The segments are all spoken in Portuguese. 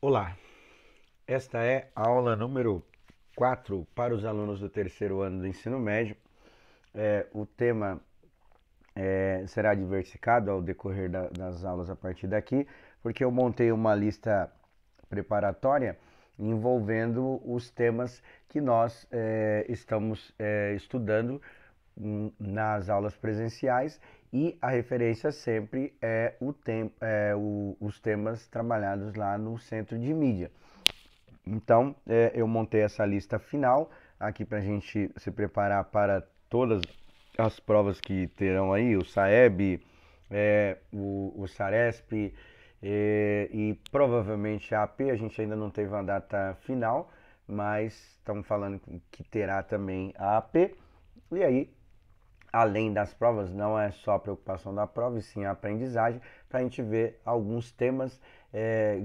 Olá, esta é a aula número 4 para os alunos do terceiro ano do ensino médio. O tema será diversificado ao decorrer das aulas a partir daqui, porque eu montei uma lista preparatória envolvendo os temas que nós estamos estudando nas aulas presenciais, e a referência sempre é os temas trabalhados lá no centro de mídia. Então, eu montei essa lista final aqui para a gente se preparar para todas as provas que terão aí, o SAEB, o SARESP, e provavelmente a AP. A gente ainda não teve uma data final, mas estamos falando que terá também a AP. E aí, além das provas, não é só a preocupação da prova, e sim a aprendizagem, para a gente ver alguns temas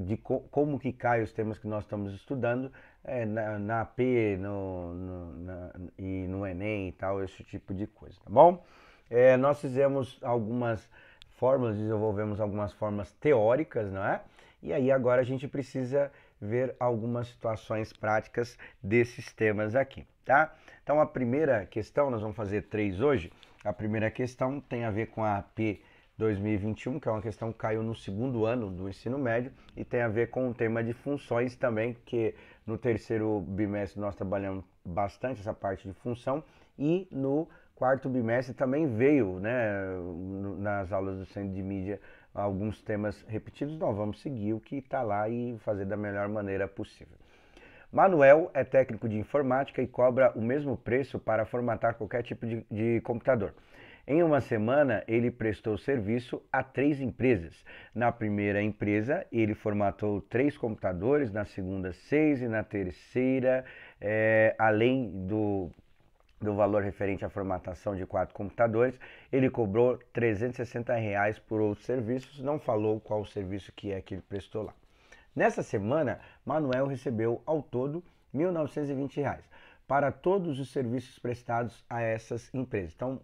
de como que caem os temas que nós estamos estudando na AP e no Enem e tal, esse tipo de coisa, tá bom? Nós fizemos algumas fórmulas, desenvolvemos algumas formas teóricas, não é? E aí agora a gente precisa ver algumas situações práticas desses temas aqui, tá? Então a primeira questão, nós vamos fazer 3 hoje. A primeira questão tem a ver com a AP 2021, que é uma questão que caiu no segundo ano do ensino médio, e tem a ver com o tema de funções também, que no terceiro bimestre nós trabalhamos bastante essa parte de função, e no quarto bimestre também veio, né, nas aulas do Centro de Mídia, alguns temas repetidos. Nós vamos seguir o que está lá e fazer da melhor maneira possível. Manuel é técnico de informática e cobra o mesmo preço para formatar qualquer tipo de computador. Em uma semana, ele prestou serviço a 3 empresas. Na primeira empresa, ele formatou 3 computadores, na segunda 6 e na terceira, além do valor referente à formatação de 4 computadores, ele cobrou R$ 360 por outros serviços. Não falou qual o serviço que ele prestou lá. Nessa semana, Manuel recebeu ao todo R$ 1.920 para todos os serviços prestados a essas empresas. Então,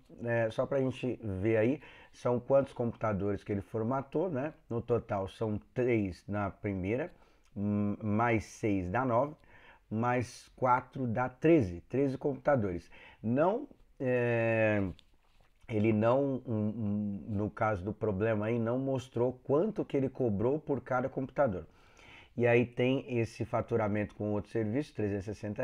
só para a gente ver aí, são quantos computadores que ele formatou, né? No total são 3 na primeira, mais 6 dá 9, mais 4 dá 13 computadores. Não, ele não, no caso do problema aí, não mostrou quanto que ele cobrou por cada computador. E aí tem esse faturamento com outro serviço, R$ 360,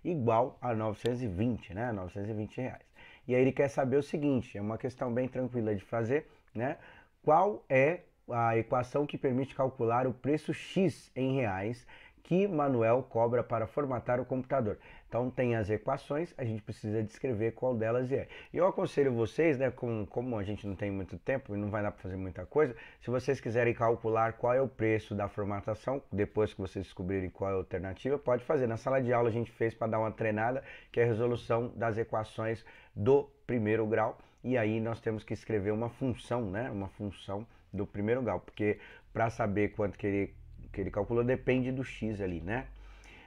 igual a 920, né? 920 reais. E aí ele quer saber o seguinte, é uma questão bem tranquila de fazer, né? Qual é a equação que permite calcular o preço X em reais que Manuel cobra para formatar o computador? Então tem as equações, a gente precisa descrever qual delas é. Eu aconselho vocês, né, como a gente não tem muito tempo e não vai dar para fazer muita coisa, se vocês quiserem calcular qual é o preço da formatação, depois que vocês descobrirem qual é a alternativa, pode fazer. Na sala de aula a gente fez para dar uma treinada, que é a resolução das equações do primeiro grau, e aí nós temos que escrever uma função, né, uma função do primeiro grau, porque para saber quanto que ele calculou depende do X ali, né?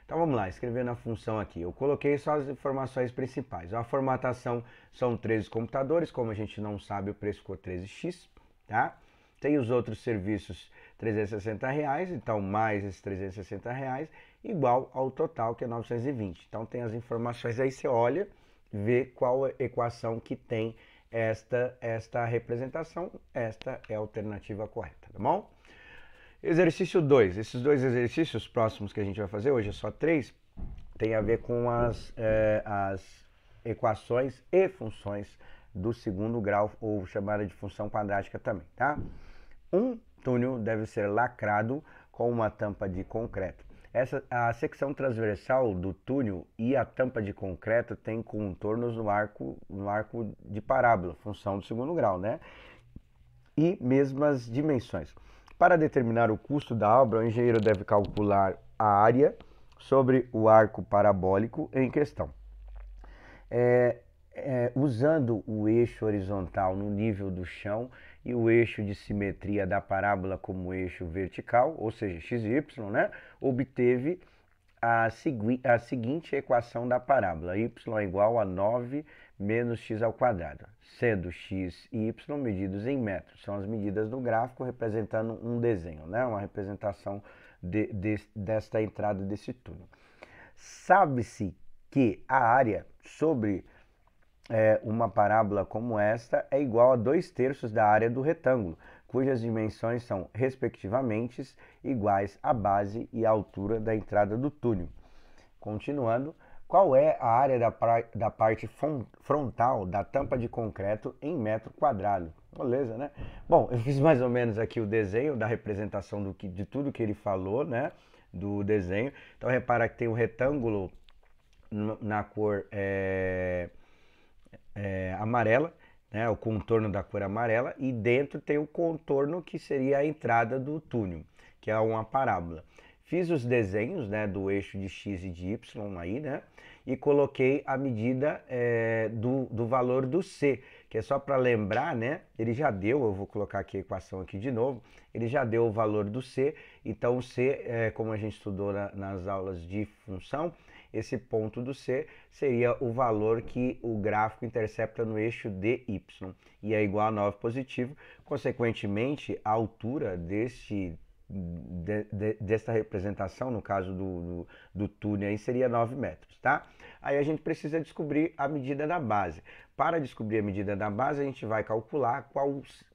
Então vamos lá, escrevendo a função aqui. Eu coloquei só as informações principais. A formatação são 13 computadores, como a gente não sabe, o preço ficou 13x, tá? Tem os outros serviços, R$ 360, então mais esses R$ 360, igual ao total, que é 920. Então tem as informações aí, você olha, vê qual equação que tem esta representação. Esta é a alternativa correta, tá bom? Exercício 2. Esses 2 exercícios próximos que a gente vai fazer, hoje é só 3, tem a ver com as equações e funções do segundo grau, ou chamada de função quadrática também, tá? Um túnel deve ser lacrado com uma tampa de concreto. A secção transversal do túnel e a tampa de concreto tem contornos no arco de parábola, função do segundo grau, né? E mesmas dimensões. Para determinar o custo da obra, o engenheiro deve calcular a área sobre o arco parabólico em questão. Usando o eixo horizontal no nível do chão e o eixo de simetria da parábola como eixo vertical, ou seja, x e y, né, obteve a seguinte equação da parábola: y é igual a 9 menos x ao quadrado, sendo x e y medidos em metros. São as medidas do gráfico representando um desenho, né? Uma representação desta entrada desse túnel. Sabe-se que a área sobre uma parábola como esta é igual a 2/3 da área do retângulo, cujas dimensões são, respectivamente, iguais à base e à altura da entrada do túnel. Continuando, qual é a área da parte frontal da tampa de concreto em metro quadrado? Beleza, né? Bom, eu fiz mais ou menos aqui o desenho da representação de tudo que ele falou, né? Do desenho. Então, repara que tem um retângulo na cor amarela, né? O contorno da cor amarela, e dentro tem o contorno que seria a entrada do túnel, que é uma parábola. Fiz os desenhos, né, do eixo de x e de y aí, né, e coloquei a medida do valor do c, que é só para lembrar, né, ele já deu, eu vou colocar aqui a equação aqui de novo, ele já deu o valor do c, então o c, como a gente estudou nas aulas de função, esse ponto do c seria o valor que o gráfico intercepta no eixo dy, e é igual a 9 positivo, consequentemente a altura desta representação, no caso do túnel, aí seria 9 metros, tá? Aí a gente precisa descobrir a medida da base. Para descobrir a medida da base, a gente vai calcular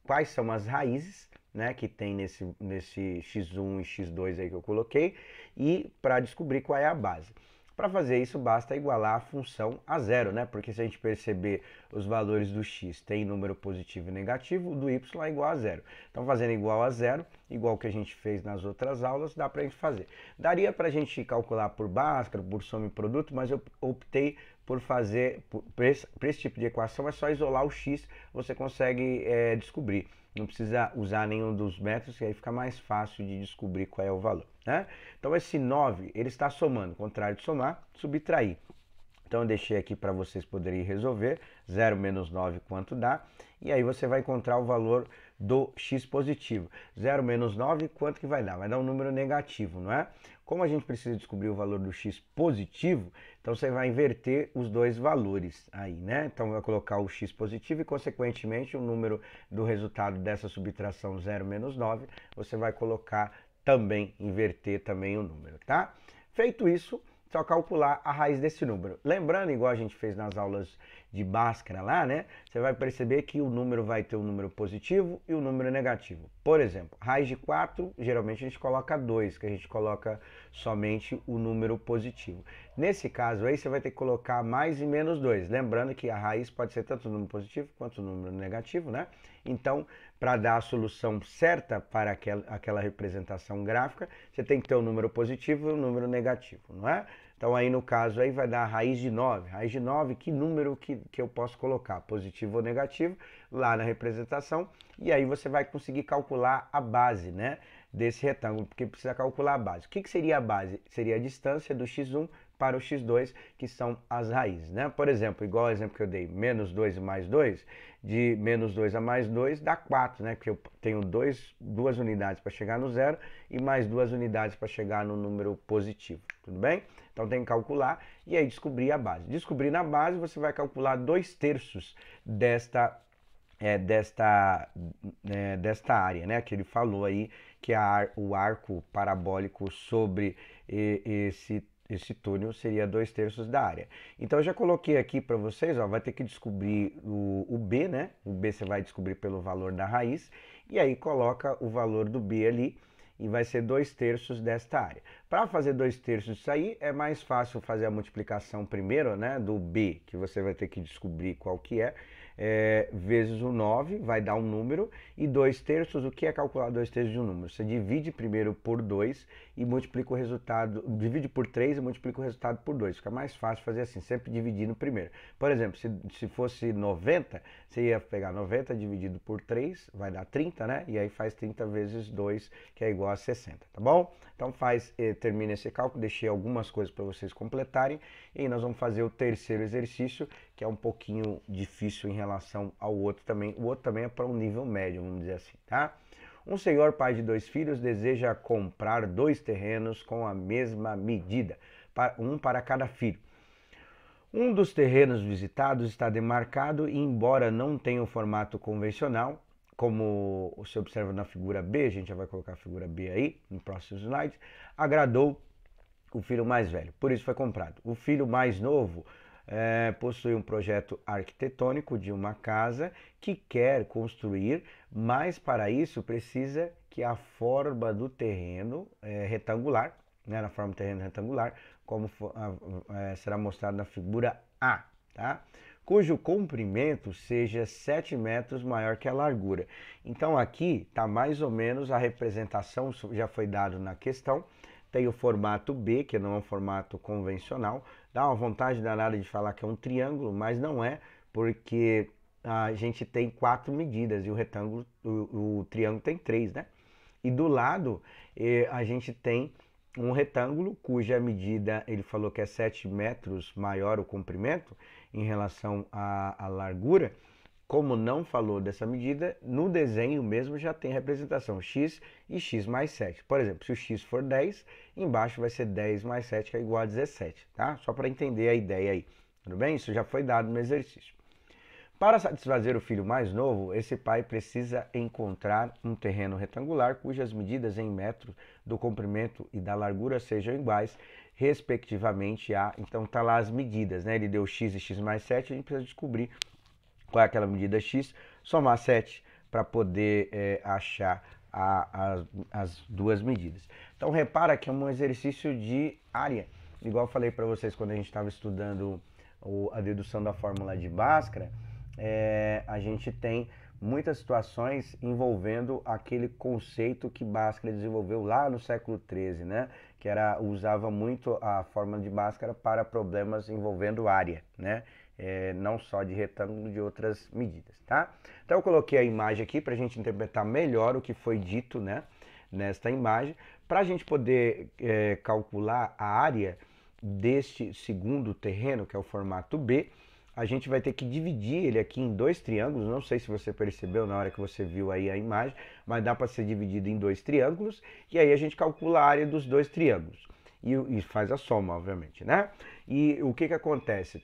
quais são as raízes, né, que tem nesse x1 e x2 aí que eu coloquei, e para descobrir qual é a base. Para fazer isso, basta igualar a função a zero, né? Porque se a gente perceber os valores do x tem número positivo e negativo, o do y é igual a zero. Então, fazendo igual a zero, igual que a gente fez nas outras aulas, dá para a gente fazer. Daria para a gente calcular por Bhaskara, por soma e produto, mas eu optei por fazer, para esse tipo de equação, é só isolar o x, você consegue descobrir. Não precisa usar nenhum dos métodos, que aí fica mais fácil de descobrir qual é o valor, né? Então esse 9, ele está somando, contrário de somar, subtrair. Então eu deixei aqui para vocês poderem resolver, 0 menos 9 quanto dá, e aí você vai encontrar o valor do x positivo. 0 menos 9, quanto que vai dar? Vai dar um número negativo, não é? Como a gente precisa descobrir o valor do x positivo, então você vai inverter os dois valores aí, né? Então vai colocar o x positivo e, consequentemente, o número do resultado dessa subtração 0 menos 9, você vai colocar também, inverter também o número, tá? Feito isso, só calcular a raiz desse número. Lembrando, igual a gente fez nas aulas de Bhaskara lá, né? Você vai perceber que o número vai ter um número positivo e um número negativo. Por exemplo, raiz de 4, geralmente a gente coloca 2, que a gente coloca somente o número positivo. Nesse caso aí, você vai ter que colocar mais e menos 2. Lembrando que a raiz pode ser tanto o número positivo quanto o número negativo, né? Então, para dar a solução certa para aquela representação gráfica, você tem que ter um número positivo e um número negativo, não é? Então aí no caso aí vai dar a raiz de 9. Raiz de 9, que número que eu posso colocar? Positivo ou negativo? Lá na representação. E aí você vai conseguir calcular a base, né, desse retângulo, porque precisa calcular a base. O que seria a base? Seria a distância do x1 para o x2, que são as raízes, né? Por exemplo, igual o exemplo que eu dei, menos 2 e mais 2, de menos 2 a mais 2 dá 4, né? Porque eu tenho duas unidades para chegar no zero e mais 2 unidades para chegar no número positivo, tudo bem? Então tem que calcular e aí descobrir a base. Descobrindo a base, você vai calcular 2/3 desta área, né? Que ele falou aí, que o arco parabólico sobre esse túnel seria 2/3 da área. Então eu já coloquei aqui para vocês, ó, vai ter que descobrir o B, né? O B você vai descobrir pelo valor da raiz, e aí coloca o valor do B ali, e vai ser 2/3 desta área. Para fazer 2/3 disso aí, é mais fácil fazer a multiplicação primeiro, né, do B, que você vai ter que descobrir qual que vezes o 9, vai dar um número, e 2/3, o que é calcular 2/3 de um número? Você divide primeiro por 2 e multiplica o resultado, divide por 3 e multiplica o resultado por 2. Fica mais fácil fazer assim, sempre dividindo primeiro. Por exemplo, se fosse 90, você ia pegar 90 dividido por 3, vai dar 30, né? E aí faz 30 vezes 2, que é igual a 60, tá bom? Então termina esse cálculo, deixei algumas coisas para vocês completarem, e aí nós vamos fazer o terceiro exercício, que é um pouquinho difícil em relação ao outro também. O outro também é para um nível médio, vamos dizer assim, tá? Um senhor pai de 2 filhos deseja comprar 2 terrenos com a mesma medida, um para cada filho. Um dos terrenos visitados está demarcado e, embora não tenha um formato convencional, como você observa na figura B, a gente já vai colocar a figura B aí no próximo slide, agradou o filho mais velho, por isso foi comprado. O filho mais novo possui um projeto arquitetônico de uma casa que quer construir, mas para isso precisa que a forma do terreno retangular, né, na forma do terreno retangular, como será mostrado na figura A, tá? Cujo comprimento seja 7 metros maior que a largura. Então aqui está mais ou menos a representação, já foi dado na questão. Tem o formato B, que não é um formato convencional. Dá uma vontade danada de falar que é um triângulo, mas não é, porque a gente tem 4 medidas e o retângulo, o triângulo tem 3, né? E do lado a gente tem um retângulo cuja medida, ele falou que é 7 metros maior o comprimento em relação à largura. Como não falou dessa medida, no desenho mesmo já tem representação x e x mais 7. Por exemplo, se o x for 10, embaixo vai ser 10 mais 7, que é igual a 17, tá? Só para entender a ideia aí, tudo bem? Isso já foi dado no exercício. Para satisfazer o filho mais novo, esse pai precisa encontrar um terreno retangular cujas medidas em metros do comprimento e da largura sejam iguais, respectivamente a... Então tá lá as medidas, né? Ele deu x e x mais 7, a gente precisa descobrir qual é aquela medida x, somar 7 para poder achar as duas medidas. Então repara que é um exercício de área, igual eu falei para vocês quando a gente estava estudando a dedução da fórmula de Bhaskara. A gente tem muitas situações envolvendo aquele conceito que Bhaskara desenvolveu lá no século XIII, né? Que usava muito a fórmula de Bhaskara para problemas envolvendo área, né? Não só de retângulo, de outras medidas, tá? Então eu coloquei a imagem aqui para a gente interpretar melhor o que foi dito, né, nesta imagem, para a gente poder calcular a área deste segundo terreno, que é o formato B. A gente vai ter que dividir ele aqui em dois triângulos, não sei se você percebeu na hora que você viu aí a imagem, mas dá para ser dividido em dois triângulos, e aí a gente calcula a área dos dois triângulos, e faz a soma, obviamente, né? E o que acontece?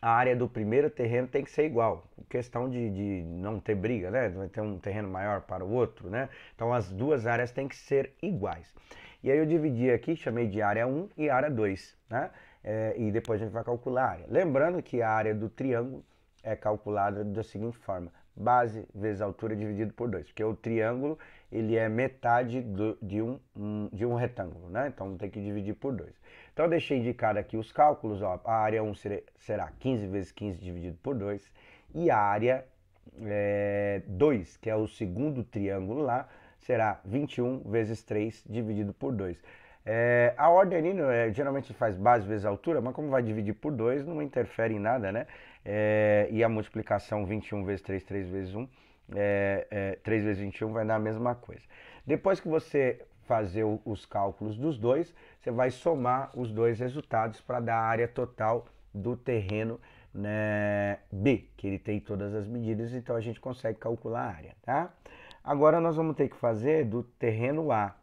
A área do primeiro terreno tem que ser igual, questão de não ter briga, né? Vai ter um terreno maior para o outro, né? Então as duas áreas têm que ser iguais. E aí eu dividi aqui, chamei de área 1 e área 2, né? E depois a gente vai calcular a área. Lembrando que a área do triângulo é calculada da seguinte forma: base vezes altura dividido por 2, porque o triângulo ele é metade de um retângulo, né? Então tem que dividir por 2. Então eu deixei indicado aqui os cálculos, ó. A área 1 será 15 vezes 15 dividido por 2, e a área 2, que é o segundo triângulo lá, será 21 vezes 3 dividido por 2. A ordem ali geralmente faz base vezes altura, mas como vai dividir por 2, não interfere em nada, né? E a multiplicação 21 vezes 3, 3 vezes 1, 3 vezes 21 vai dar a mesma coisa. Depois que você fazer os cálculos dos dois, você vai somar os dois resultados para dar a área total do terreno, né, B, que ele tem todas as medidas, então a gente consegue calcular a área, tá? Agora nós vamos ter que fazer do terreno A.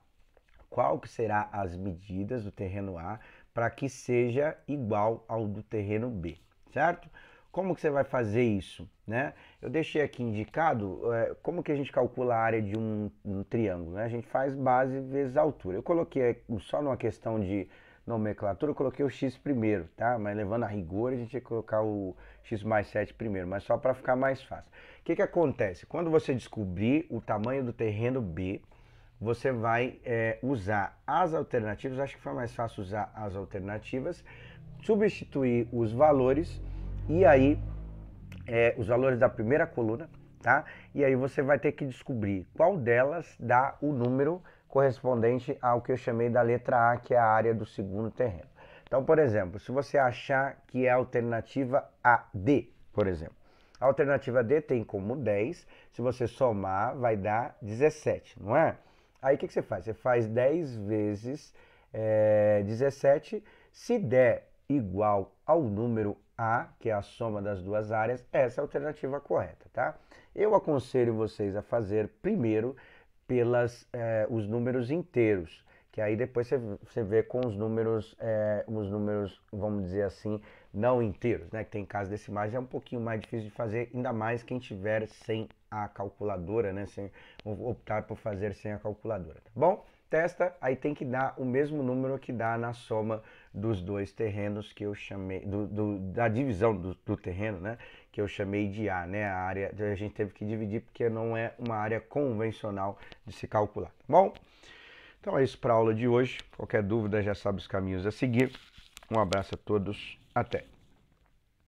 Qual que será as medidas do terreno A para que seja igual ao do terreno B, certo? Como que você vai fazer isso, né? Eu deixei aqui indicado como que a gente calcula a área de um triângulo, né? A gente faz base vezes altura. Eu coloquei só numa questão de nomenclatura, eu coloquei o x primeiro, tá? Mas levando a rigor, a gente ia colocar o x mais 7 primeiro, mas só para ficar mais fácil. O que acontece? Quando você descobrir o tamanho do terreno B, você vai usar as alternativas, acho que foi mais fácil usar as alternativas, substituir os valores, e aí os valores da primeira coluna, tá? E aí você vai ter que descobrir qual delas dá o número correspondente ao que eu chamei da letra A, que é a área do segundo terreno. Então, por exemplo, se você achar que é a alternativa AD, por exemplo, a alternativa D tem como 10, se você somar vai dar 17, não é? Aí o que você faz? Você faz 10 vezes 17, se der igual ao número A, que é a soma das duas áreas, essa é a alternativa correta, tá? Eu aconselho vocês a fazer primeiro os números inteiros, que aí depois você vê com os números, vamos dizer assim, não inteiros, né? Que tem casas decimais, é um pouquinho mais difícil de fazer, ainda mais quem tiver sem a calculadora, né? Sem optar por fazer sem a calculadora, tá bom? Testa, aí tem que dar o mesmo número que dá na soma dos dois terrenos que eu chamei, da divisão do terreno, né? Que eu chamei de A, né? A área, a gente teve que dividir porque não é uma área convencional de se calcular, tá bom? Então é isso para a aula de hoje. Qualquer dúvida já sabe os caminhos a seguir. Um abraço a todos, até!